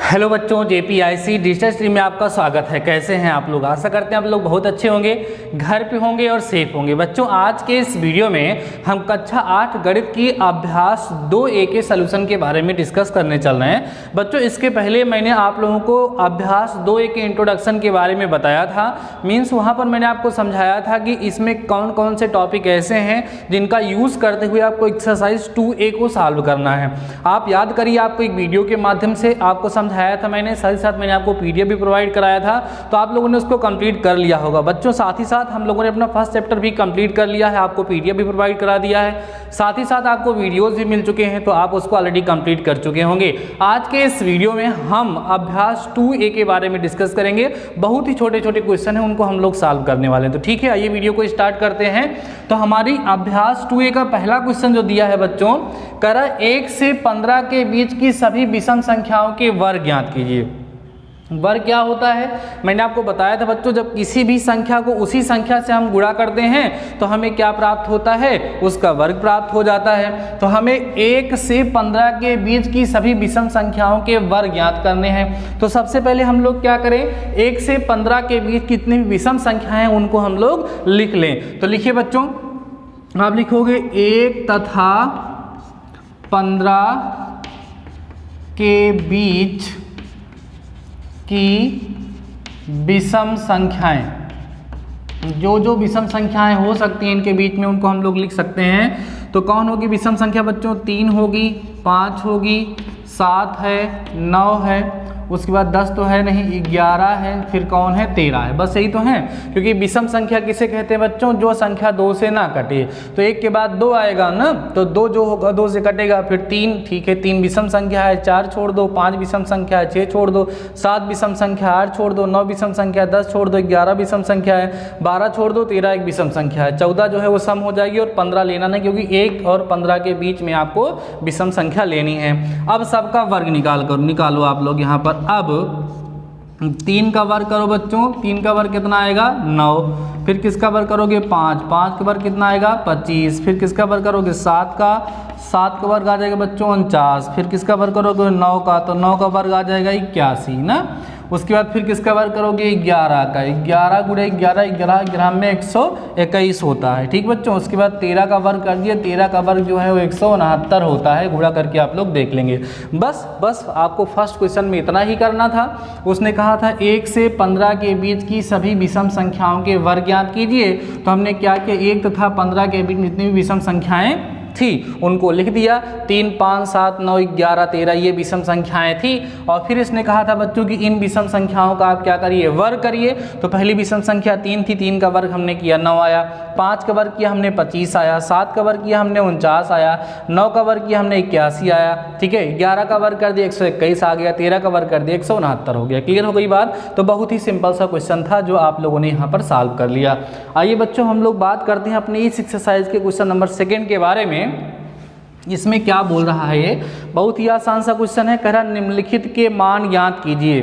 Hello बच्चों, JPIC digital stream में आपका स्वागत है। कैसे हैं आप लोग? आशा करते हैं आप लोग बहुत अच्छे होंगे, घर पे होंगे और सेफ होंगे। बच्चों, आज के इस वीडियो में हम कक्षा 8 गणित की अभ्यास 2A के सलूशन के बारे में डिस्कस करने चल रहे हैं। बच्चों, इसके पहले मैंने आप लोगों को अभ्यास 2A के इंट्रोडक्शन के बारे में बताया था। मीन्स वहाँ पर मैंने आपको समझाया था कि इसमें कौन कौन से टॉपिक ऐसे हैं जिनका यूज़ करते हुए आपको एक्सरसाइज 2A को सॉल्व करना है। आप याद करिए, आपको एक वीडियो के माध्यम से आपको समझाया था मैंने, साथ ही साथ मैंने आपको PDF भी प्रोवाइड कराया था, तो आप लोगों ने उसको कंप्लीट कर लिया होगा। बच्चों, साथ ही साथ हम लोगों ने अपना फर्स्ट चैप्टर भी कंप्लीट कर लिया है, आपको PDF भी प्रोवाइड करा दिया है, साथ ही साथ आपको वीडियोस भी मिल चुके हैं, तो आप उसको ऑलरेडी कंप्लीट कर चुके होंगे। आज के इस वीडियो में हम अभ्यास 2A के बारे में डिस्कस करेंगे। बहुत ही छोटे छोटे क्वेश्चन हैं, उनको हम लोग सॉल्व करने वाले हैं। तो ठीक है, आइए वीडियो को स्टार्ट करते हैं। तो हमारी अभ्यास 2A का पहला क्वेश्चन जो दिया है बच्चों, करा 1 से 15 के बीच की सभी विषम संख्याओं के वर्ग ज्ञात कीजिए। वर्ग क्या होता है? मैंने आपको बताया था बच्चों, जब किसी भी संख्या को उसी संख्या से हम गुणा करते हैं तो हमें क्या प्राप्त होता है? उसका वर्ग प्राप्त हो जाता है। तो हमें 1 से 15 के बीच की सभी विषम संख्याओं के वर्ग ज्ञात करने हैं। तो सबसे पहले हम लोग क्या करें, 1 से 15 के बीच कितनी भी विषम संख्याएं हैं उनको हम लोग लिख लें। तो लिखिए बच्चों, आप लिखोगे 1 तथा 15 के बीच की विषम संख्याएं, जो विषम संख्याएं हो सकती हैं इनके बीच में उनको हम लोग लिख सकते हैं। तो कौन होगी विषम संख्या बच्चों? 3 होगी, 5 होगी, 7 है, 9 है, उसके बाद 10 तो है नहीं, 11 है, फिर कौन है? 13 है। बस यही तो है, क्योंकि विषम संख्या किसे कहते हैं बच्चों? जो संख्या 2 से ना कटे। तो 1 के बाद 2 आएगा ना, तो 2 जो होगा 2 से कटेगा, फिर 3, ठीक है 3 विषम संख्या है, 4 छोड़ दो, 5 विषम संख्या है, 6 छोड़ दो, 7 विषम संख्या, 8 छोड़ दो, 9 विषम संख्या, 10 छोड़ दो, 11 विषम संख्या है, 12 छोड़ दो, 13 एक विषम संख्या है, 14 जो है वो सम हो जाएगी और 15 लेना नहीं, क्योंकि 1 और 15 के बीच में आपको विषम संख्या लेनी है। अब सबका वर्ग निकालो आप लोग यहाँ पर। अब 3 का वर्ग करो बच्चों, 3 का वर्ग कितना आएगा? 9। फिर किसका वर्ग करोगे? 5 का वर्ग कितना आएगा? 25। फिर किसका वर्ग करोगे? 7 का वर्ग आ जाएगा बच्चों 49। फिर किसका वर्ग करोगे? 9 का, तो 9 का वर्ग आ जाएगा 81 ना। उसके बाद फिर किसका वर्ग करोगे? 11 का, 11 गुणे 11, 11 में 121 होता है, ठीक बच्चों। उसके बाद 13 का वर्ग कर दिया, 13 का वर्ग जो है वो 169 होता है, गुणा करके आप लोग देख लेंगे। बस आपको फर्स्ट क्वेश्चन में इतना ही करना था। उसने कहा था 1 से 15 के बीच की सभी विषम संख्याओं के वर्ग ज्ञात कीजिए। तो हमने क्या किया, 1 तथा 15 के बीच जितनी भी विषम संख्याएं थी उनको लिख दिया। 3, 5, 7, 9, 11, 13 ये विषम संख्याएं थी। और फिर इसने कहा था बच्चों कि इन विषम संख्याओं का आप क्या करिए? वर्ग करिए। तो पहली विषम संख्या 3 थी, 3 का वर्ग हमने किया 9 आया, 5 का वर्ग किया हमने 25 आया, 7 का वर्ग किया हमने 49 आया, 9 का वर्ग किया हमने 81 आया, ठीक है, 11 का वर्ग कर दिया 121 आ गया, 13 का वर्ग कर दिया 169 हो गया। क्लियर हो गई बात? तो बहुत ही सिंपल सा क्वेश्चन था जो आप लोगों ने यहाँ पर सॉल्व कर लिया। आइए बच्चों, हम लोग बात करते हैं अपनी इस एक्सरसाइज के क्वेश्चन नंबर 2 के बारे में। इसमें क्या बोल रहा है? ये बहुत ही आसान सा क्वेश्चन है। कह रहा निम्नलिखित के मान ज्ञात कीजिए।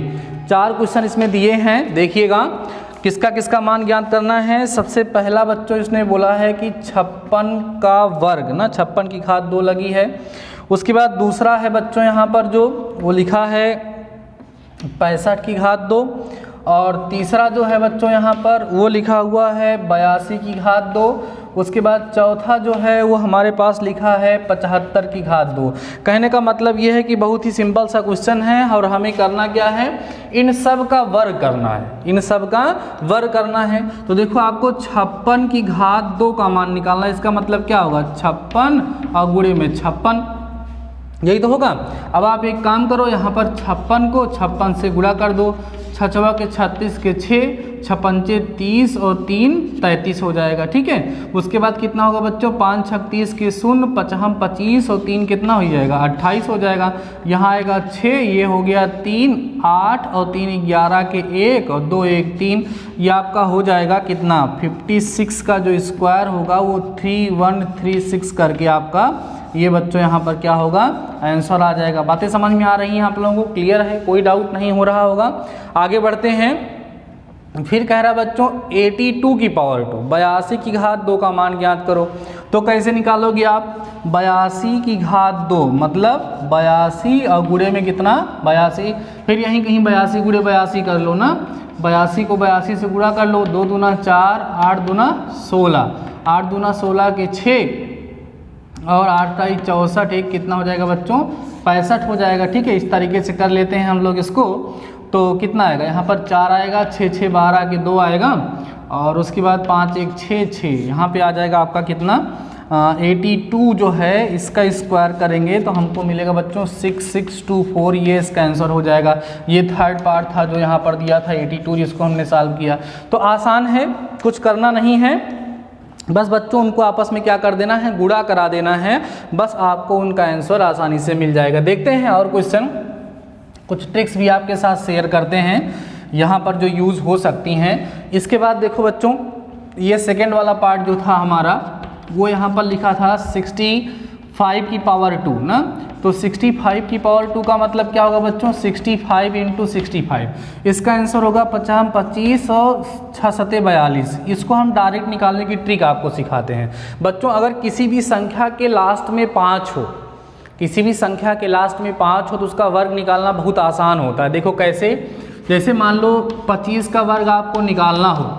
4 क्वेश्चन इसमें दिए हैं, देखिएगा किसका किसका मान ज्ञात करना है। सबसे पहला बच्चों इसने बोला है कि 56 का वर्ग ना, 56 की घात 2 लगी है। उसके बाद दूसरा है बच्चों यहाँ पर जो वो लिखा है 65 की घात 2। और तीसरा जो है बच्चों यहाँ पर वो लिखा हुआ है 82 की घात 2। उसके बाद चौथा जो है वो हमारे पास लिखा है 75 की घात 2। कहने का मतलब ये है कि बहुत ही सिंपल सा क्वेश्चन है और हमें करना क्या है? इन सब का वर्ग करना है, इन सब का वर्ग करना है। तो देखो, आपको 56 की घात 2 का मान निकालना है। इसका मतलब क्या होगा? 56 और गुणे में 56, यही तो होगा। अब आप एक काम करो, यहाँ पर 56 को 56 से गुणा कर दो, 6 के 36 के 6, 56 30 और 3 33 हो जाएगा, ठीक है। उसके बाद कितना होगा बच्चों? 5 6 30 के 0, 5 25 और 3 कितना हो जाएगा? 28 हो जाएगा। यहाँ आएगा 6, ये हो गया 3 8 और 3 11 के 1 और 2 1 3, ये आपका हो जाएगा कितना? 56 का जो स्क्वायर होगा वो 3136 करके आपका ये बच्चों यहाँ पर क्या होगा? आंसर आ जाएगा। बातें समझ में आ रही हैं आप लोगों को? क्लियर है? कोई डाउट नहीं हो रहा होगा? आगे बढ़ते हैं। फिर कह रहा बच्चों 82 की पावर 2, 82 की घात 2 का मान ज्ञात करो। तो कैसे निकालोगे आप? 82 की घात 2 मतलब 82 और गुणे में कितना 82, फिर यहीं कहीं 82 गुणे 82 कर लो ना, 82 को 82 से गुणा कर लो, 2 दूना 4, 8 दूना 16, 8 दूना 16 के 6 और 8 का 64, एक कितना हो जाएगा बच्चों 65 हो जाएगा। ठीक है, इस तरीके से कर लेते हैं हम लोग इसको। तो कितना आएगा यहाँ पर 4 आएगा, 6 6 12 के 2 आएगा और उसके बाद 5 1 6 6, यहाँ पे आ जाएगा आपका कितना 82 जो है इसका स्क्वायर करेंगे तो हमको मिलेगा बच्चों 6624, ये इसका आंसर हो जाएगा। ये थर्ड पार्ट था जो यहाँ पर दिया था 82, जिसको हमने सॉल्व किया। तो आसान है, कुछ करना नहीं है, बस बच्चों उनको आपस में क्या कर देना है, गुणा करा देना है, बस आपको उनका आंसर आसानी से मिल जाएगा। देखते हैं और क्वेश्चन, कुछ ट्रिक्स भी आपके साथ शेयर करते हैं यहाँ पर जो यूज़ हो सकती हैं। इसके बाद देखो बच्चों, ये सेकेंड वाला पार्ट जो था हमारा वो यहाँ पर लिखा था 65 की पावर 2 ना, तो 65 की पावर 2 का मतलब क्या होगा बच्चों 65 इंटू 65, इसका आंसर होगा 50 25 और 6 7 42। इसको हम डायरेक्ट निकालने की ट्रिक आपको सिखाते हैं बच्चों। अगर किसी भी संख्या के लास्ट में 5 हो, किसी भी संख्या के लास्ट में 5 हो तो उसका वर्ग निकालना बहुत आसान होता है। देखो कैसे, जैसे मान लो 25 का वर्ग आपको निकालना हो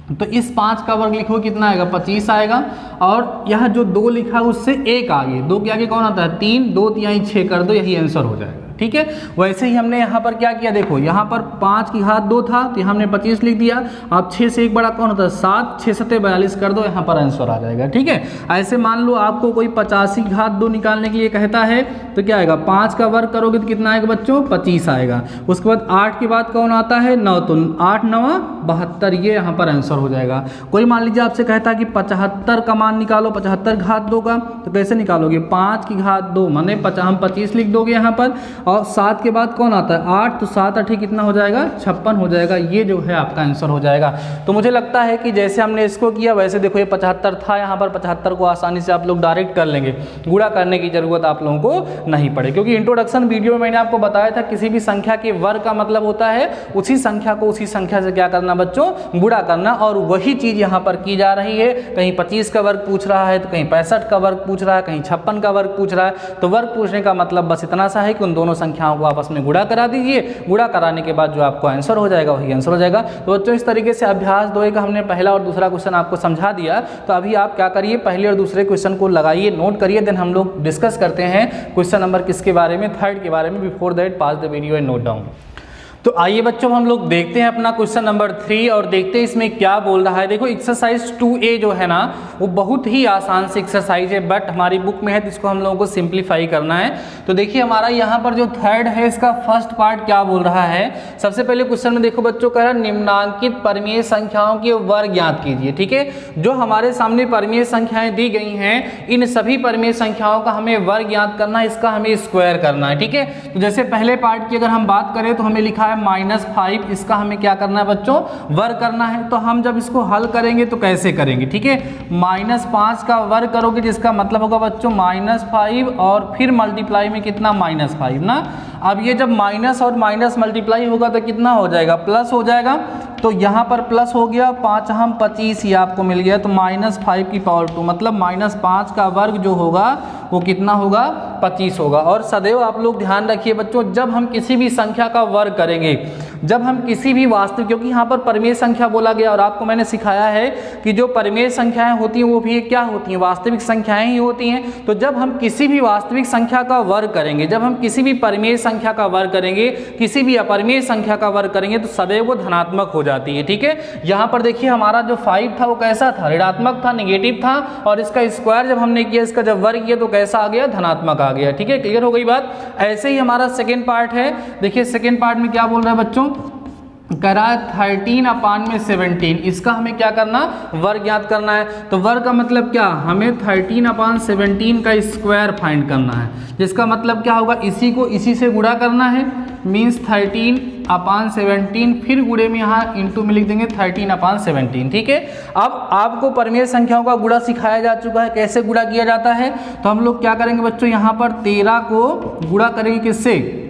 तो इस 5 का वर्ग लिखो कितना आएगा 25 आएगा, और यह जो 2 लिखा है उससे 1 आगे, 2 के आगे कौन आता है 3, 2 तिहाई 6 कर दो, यही आंसर हो जाएगा। ठीक है, वैसे ही हमने यहाँ पर क्या किया, देखो यहाँ पर 5 की घात 2 था तो हमने 25 लिख दिया। अब 6 से 1 बड़ा कौन होता है 7, 6 7 42 कर दो, यहाँ पर आंसर आ जाएगा। ठीक है, ऐसे मान लो आपको कोई 85 की घात 2 निकालने के लिए कहता है तो क्या आएगा, 5 का वर्ग करोगे तो कितना आएगा बच्चों 25 आएगा। उसके बाद 8 के बाद कौन आता है 9, तो 8 9 72, ये यहाँ पर आंसर हो जाएगा। कोई मान लीजिए आपसे कहता है कि 75 का मान निकालो, 75 घात 2 का, तो कैसे निकालोगे 5 की घात 2 माने हम 25 लिख दोगे यहाँ पर, और 7 के बाद कौन आता है 8, तो 7 8 कितना हो जाएगा 56 हो जाएगा। ये जो है आपका आंसर हो जाएगा। तो मुझे लगता है कि जैसे हमने इसको किया वैसे देखो ये 75 था यहाँ पर, 75 को आसानी से आप लोग डायरेक्ट कर लेंगे, गुणा करने की जरूरत आप लोगों को नहीं पड़े, क्योंकि इंट्रोडक्शन वीडियो में मैंने आपको बताया था किसी भी संख्या के वर्ग का मतलब होता है उसी संख्या को उसी संख्या से क्या करना बच्चों, गुणा करना, और वही चीज यहाँ पर की जा रही है। कहीं 25 का वर्ग पूछ रहा है तो कहीं 65 का वर्ग पूछ रहा है, कहीं 56 का वर्ग पूछ रहा है। तो वर्ग पूछने का मतलब बस इतना सा है कि उन दोनों संख्याओं को आपस में गुणा करा दीजिए, गुणा कराने के बाद जो आपको आंसर हो जाएगा वही आंसर हो जाएगा। तो बच्चों इस तरीके से अभ्यास 2 का हमने पहला और दूसरा क्वेश्चन आपको समझा दिया। तो अभी आप क्या करिए, पहले और दूसरे क्वेश्चन को लगाइए, नोट करिए, देन हम लोग डिस्कस करते हैं क्वेश्चन नंबर किसके बारे में, थर्ड के बारे में। Before that pass the video and note down. तो आइए बच्चों हम लोग देखते हैं अपना क्वेश्चन नंबर 3 और देखते हैं इसमें क्या बोल रहा है। देखो एक्सरसाइज 2A जो है ना वो बहुत ही आसान सी एक्सरसाइज है, बट हमारी बुक में है तो इसको हम लोगों को सिंप्लीफाई करना है। तो देखिए हमारा यहाँ पर जो थर्ड है इसका फर्स्ट पार्ट क्या बोल रहा है। सबसे पहले क्वेश्चन में देखो बच्चों कह रहा है निम्नांकित परमीय संख्याओं के वर्ग ज्ञात कीजिए। ठीक है, जो हमारे सामने परमीय संख्याएं दी गई हैं इन सभी परमीय संख्याओं का हमें वर्ग ज्ञात करना है, इसका हमें स्क्वायर करना है। ठीक है, तो जैसे पहले पार्ट की अगर हम बात करें तो हमें लिखा है -5, इसका हमें क्या करना है बच्चों, वर्ग करना है। तो हम जब इसको हल करेंगे तो कैसे करेंगे, ठीक है, -5 का वर्ग करोगे जिसका मतलब होगा बच्चों -5 और फिर मल्टीप्लाई में कितना -5 ना। अब ये जब माइनस और माइनस मल्टीप्लाई होगा तो कितना हो जाएगा, प्लस हो जाएगा। तो यहाँ पर प्लस हो गया, 5 हम 25 ही आपको मिल गया, तो -5 की पावर 2 मतलब -5 का वर्ग जो होगा वो कितना होगा 25 होगा। और सदैव आप लोग ध्यान रखिए बच्चों, जब हम किसी भी संख्या का वर्ग करेंगे, जब हम किसी भी वास्तविक, क्योंकि यहाँ पर परमेय संख्या बोला गया और आपको मैंने सिखाया है कि जो परमेय संख्याएं होती हैं वो भी क्या होती हैं, वास्तविक संख्याएं ही होती हैं। तो जब हम किसी भी वास्तविक संख्या का वर्ग करेंगे, जब हम किसी भी परमेय संख्या का वर्ग करेंगे, किसी भी अपरमेय संख्या का वर्ग करेंगे तो सदैव वो धनात्मक हो जाती है। ठीक है, यहाँ पर देखिए हमारा जो 5 था वो कैसा था, ऋणात्मक था, नेगेटिव था, और इसका स्क्वायर जब हमने किया, इसका जब वर्ग किया तो कैसा आ गया, धनात्मक आ गया। ठीक है, क्लियर हो गई बात। ऐसे ही हमारा सेकेंड पार्ट है। देखिए सेकेंड पार्ट में क्या बोल रहा है बच्चों, करा 13/17, इसका हमें क्या करना, वर्ग ज्ञात करना है। तो वर्ग का मतलब क्या, हमें 13/17 का स्क्वायर फाइंड करना है, जिसका मतलब क्या होगा, इसी को इसी से गुणा करना है, मीन्स 13/17, फिर गुणे में यहाँ इंटू में लिख देंगे 13/17। ठीक है, अब आपको परमेय संख्याओं का गुणा सिखाया जा चुका है, कैसे गुणा किया जाता है। तो हम लोग क्या करेंगे बच्चों, यहाँ पर 13 को गुणा करेंगे किससे,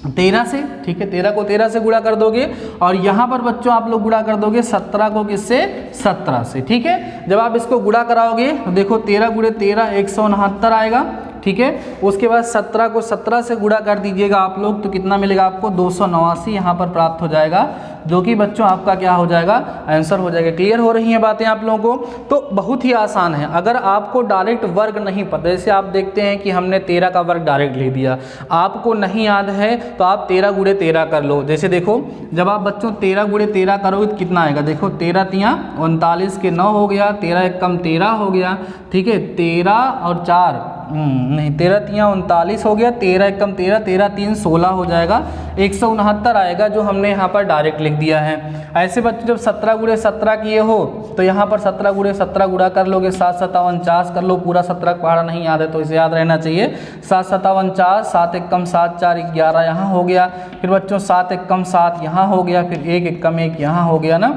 13 से, ठीक है, 13 को 13 से गुणा कर दोगे और यहाँ पर बच्चों आप लोग गुणा कर दोगे 17 को किससे, 17 से, ठीक है। जब आप इसको गुणा कराओगे तो देखो 13 गुणे 13 169 आएगा, ठीक है। उसके बाद 17 को 17 से गुणा कर दीजिएगा आप लोग तो कितना मिलेगा आपको, 289 यहाँ पर प्राप्त हो जाएगा, जो कि बच्चों आपका क्या हो जाएगा, आंसर हो जाएगा। क्लियर हो रही हैं बातें आप लोगों को? तो बहुत ही आसान है। अगर आपको डायरेक्ट वर्ग नहीं पता, जैसे आप देखते हैं कि हमने 13 का वर्ग डायरेक्ट ले दिया, आपको नहीं याद है तो आप 13 गुणे 13 कर लो। जैसे देखो जब आप बच्चों 13 गुणे 13 करोगे तो कितना आएगा, देखो 13 तियाँ 39 के 9 हो गया, 13 एक कम 13 हो गया, ठीक है। 13 और 4 नहीं, 13 तियाँ 39 हो गया, 13 एक कम 13, 13 3 16 हो जाएगा, 169 आएगा, जो हमने यहाँ पर डायरेक्ट लिख दिया है। ऐसे बच्चों जब 17 गुणे 17 किए हो तो यहाँ पर 17 गुणे 17 गुणा कर लोगे, 7 7 49 कर लो, पूरा 17 का पहाड़ा नहीं याद है तो इसे याद रहना चाहिए, 7 7 49, 7 एक कम 7 4 11 यहाँ हो गया, फिर बच्चों 7 एक कम 7 यहाँ हो गया, फिर 1 एक कम 1 यहाँ हो गया ना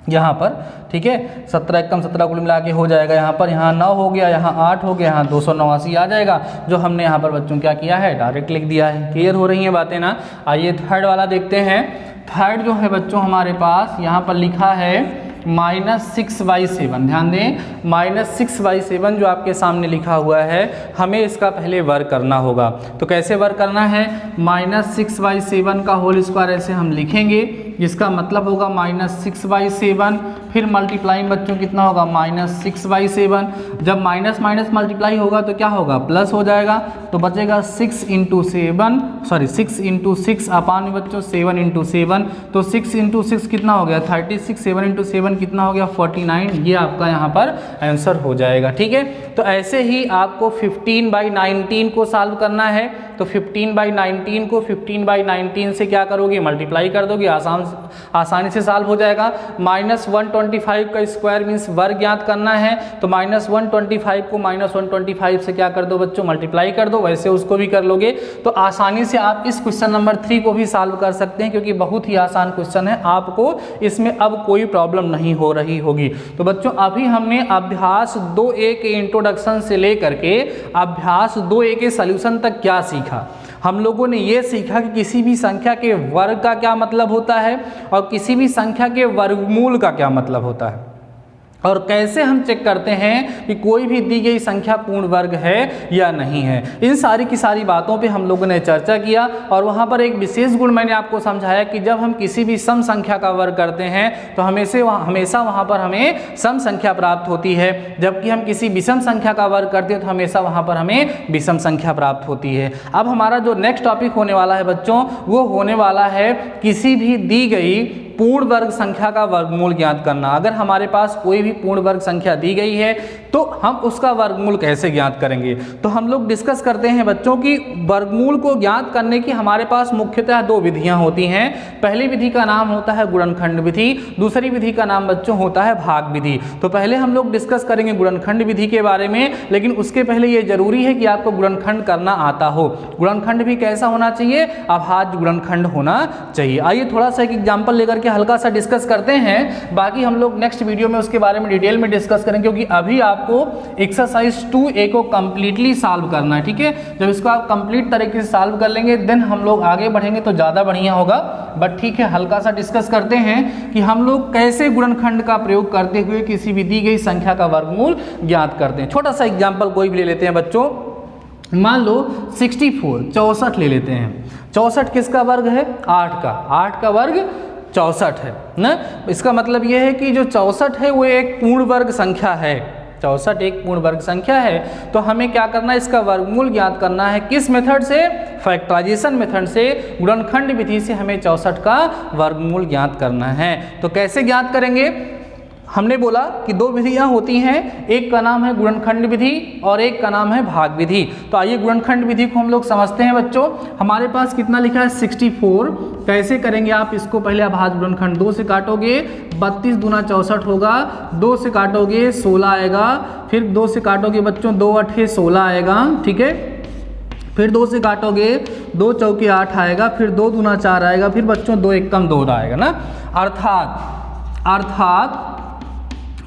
यहाँ पर, ठीक है। 17 एक कम 17 कुल मिला के हो जाएगा यहाँ पर, यहाँ 9 हो गया, यहाँ 8 हो गया, यहाँ 289 आ जाएगा, जो हमने यहाँ पर बच्चों क्या किया है, डायरेक्ट लिख दिया है। क्लियर हो रही हैं बातें ना? आइए थर्ड वाला देखते हैं। थर्ड जो है बच्चों हमारे पास यहाँ पर लिखा है -6/7। ध्यान दें, -6/7 जो आपके सामने लिखा हुआ है, हमें इसका पहले वर्ग करना होगा। तो कैसे वर्ग करना है, -6/7 का होल स्क्वायर ऐसे हम लिखेंगे, जिसका मतलब होगा -6/7, फिर मल्टीप्लाइंग बच्चों कितना होगा, -6/7। जब माइनस माइनस मल्टीप्लाई होगा तो क्या होगा, प्लस हो जाएगा, तो बचेगा 6 × 6 अपान में बच्चों 7 × 7, तो 6 × 6 कितना हो गया 36, 7 × 7 कितना हो गया 49, ये आपका यहाँ पर आंसर हो जाएगा, ठीक है। तो ऐसे ही आपको 15/19 को सॉल्व करना है, तो 15/19 को 15/19 से क्या करोगे, मल्टीप्लाई कर दोगे, आसानी से सॉल्व हो जाएगा। -125 का स्क्वायर मीन्स वर्ग ज्ञात करना है, तो -125 को -125 से क्या कर दो बच्चों, मल्टीप्लाई कर दो, वैसे उसको भी कर लोगे तो आसानी से आप इस क्वेश्चन नंबर 3 को भी सॉल्व कर सकते हैं, क्योंकि बहुत ही आसान क्वेश्चन है, आपको इसमें अब कोई प्रॉब्लम नहीं हो रही होगी। तो बच्चों अभी हमने अभ्यास 2A के इंट्रोडक्शन से लेकर के अभ्यास 2A के सॉल्यूशन तक क्या सीखा। हम लोगों ने ये सीखा कि किसी भी संख्या के वर्ग का क्या मतलब होता है और किसी भी संख्या के वर्गमूल का क्या मतलब होता है, और कैसे हम चेक करते हैं कि कोई भी दी गई संख्या पूर्ण वर्ग है या नहीं है। इन सारी की सारी बातों पे हम लोगों ने चर्चा किया, और वहाँ पर एक विशेष गुण मैंने आपको समझाया कि जब हम किसी भी सम संख्या का वर्ग करते हैं तो हमेशा वहाँ पर हमें सम संख्या प्राप्त होती है, जबकि हम किसी विषम संख्या का वर्ग करते हैं तो हमेशा वहाँ पर हमें विषम संख्या प्राप्त होती है। अब हमारा जो नेक्स्ट टॉपिक होने वाला है बच्चों, वो होने वाला है किसी भी दी गई पूर्ण वर्ग संख्या का वर्गमूल ज्ञात करना। अगर हमारे पास कोई भी पूर्ण वर्ग संख्या दी गई है तो हम उसका वर्गमूल कैसे ज्ञात करेंगे। तो हम लोग डिस्कस करते हैं बच्चों की वर्गमूल को ज्ञात करने की हमारे पास मुख्यतः 2 विधियां होती हैं। पहली विधि का नाम होता है गुणनखंड विधि, दूसरी विधि का नाम बच्चों होता है भाग विधि। तो पहले हम लोग डिस्कस करेंगे गुणनखंड विधि के बारे में, लेकिन उसके पहले ये जरूरी है कि आपको गुणनखंड करना आता हो। गुणनखंड भी कैसा होना चाहिए, अभाज्य गुणनखंड होना चाहिए। आइए थोड़ा सा एक एग्जाम्पल लेकर के हल्का सा डिस्कस करते हैं, बाकी हम लोग नेक्स्ट वीडियो में उसके बारे में डिटेल में डिस्कस करेंगे, क्योंकि अभी आपको एक्सरसाइज 2A को कंप्लीटली सॉल्व करना है, ठीक है। जब इसको आप कंप्लीट तरीके से सॉल्व कर लेंगे देन हम लोग आगे बढ़ेंगे तो ज़्यादा बढ़िया होगा। बट ठीक है, हल्का सा डिस्कस करते हैं कि हम लोग कैसे गुणनखंड का प्रयोग करते हुए किसी भी दी गई संख्या का वर्गमूल ज्ञात करते हैं। छोटा सा एग्जाम्पल कोई भी ले लेते हैं बच्चों, मान लो 64 ले लेते हैं। 64 किसका वर्ग है, 8 का वर्ग 64 है ना। इसका मतलब यह है कि जो 64 है वो एक पूर्ण वर्ग संख्या है, 64 एक पूर्ण वर्ग संख्या है। तो हमें क्या करना है, इसका वर्गमूल ज्ञात करना है। किस मेथड से, फैक्टराइजेशन मेथड से, गुणनखंड विधि से हमें 64 का वर्गमूल ज्ञात करना है। तो कैसे ज्ञात करेंगे, हमने बोला कि 2 विधियां होती हैं, एक का नाम है गुणनखंड विधि और एक का नाम है भाग विधि। तो आइए गुणनखंड विधि को हम लोग समझते हैं बच्चों। हमारे पास कितना लिखा है 64, कैसे करेंगे आप इसको, पहले अभाज्य गुणनखंड 2 से काटोगे 32 दूना 64 होगा, 2 से काटोगे 16 आएगा, फिर 2 से काटोगे बच्चों 2 8 16 आएगा, ठीक है। फिर 2 से काटोगे 2 चौके 8 आएगा, फिर 2 दूना 4 आएगा, फिर बच्चों 2 1 कम 2 आएगा ना। अर्थात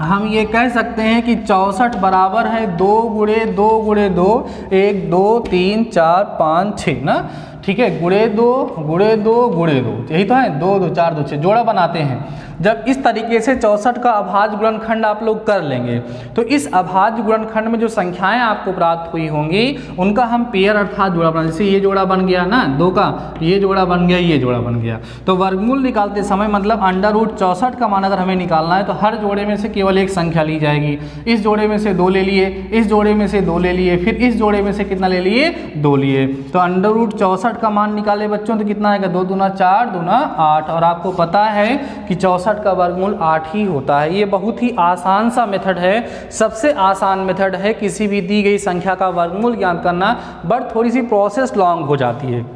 हम ये कह सकते हैं कि 64 बराबर है 2 × 2 × 2, 1 2 3 4 5 6 ना, ठीक है, गुणे 2 गुणे 2 गुणे 2, यही तो है, 2 2 4 2 6 जोड़ा बनाते हैं। जब इस तरीके से 64 का अभाज्य गुणनखंड आप लोग कर लेंगे तो इस अभाज्य गुणनखंड में जो संख्याएं आपको प्राप्त हुई होंगी उनका हम पेयर अर्थात जोड़ा बना, जैसे ये जोड़ा बन गया ना 2 का, ये जोड़ा बन गया, ये जोड़ा बन गया। तो वर्गमूल निकालते समय मतलब अंडर रूट 64 का मान अगर हमें निकालना है तो हर जोड़े में से केवल एक संख्या ली जाएगी। इस जोड़े में से 2 ले लिए, इस जोड़े में से 2 ले लिए, फिर इस जोड़े में से कितना ले लिए, 2 लिए। तो अंडर रूट 64 का मान निकाले बच्चों तो कितना आएगा, 2 दूना 4 दूना 8, और आपको पता है कि 64 का वर्गमूल 8 ही होता है। ये बहुत ही आसान सा मेथड है, सबसे आसान मेथड है किसी भी दी गई संख्या का वर्गमूल ज्ञात करना, बट थोड़ी सी प्रोसेस लॉन्ग हो जाती है।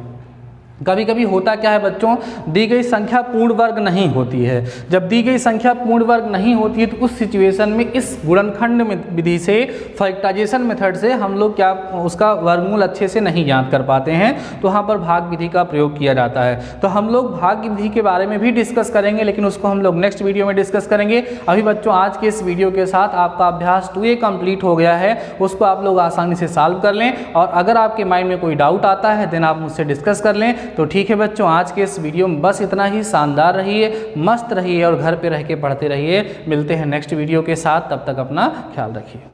कभी कभी होता क्या है बच्चों, दी गई संख्या पूर्ण वर्ग नहीं होती है। जब दी गई संख्या पूर्ण वर्ग नहीं होती है तो उस सिचुएशन में इस गुणनखंड विधि से, फैक्टराइजेशन मेथड से हम लोग क्या उसका वर्गमूल अच्छे से नहीं ज्ञात कर पाते हैं, तो वहाँ पर भाग विधि का प्रयोग किया जाता है। तो हम लोग भाग विधि के बारे में भी डिस्कस करेंगे, लेकिन उसको हम लोग नेक्स्ट वीडियो में डिस्कस करेंगे। अभी बच्चों आज के इस वीडियो के साथ आपका अभ्यास 2A कंप्लीट हो गया है, उसको आप लोग आसानी से सॉल्व कर लें, और अगर आपके माइंड में कोई डाउट आता है देन आप मुझसे डिस्कस कर लें। तो ठीक है बच्चों, आज के इस वीडियो में बस इतना ही। शानदार रहिए, मस्त रहिए और घर पे रह के पढ़ते रहिए। मिलते हैं नेक्स्ट वीडियो के साथ, तब तक अपना ख्याल रखिए।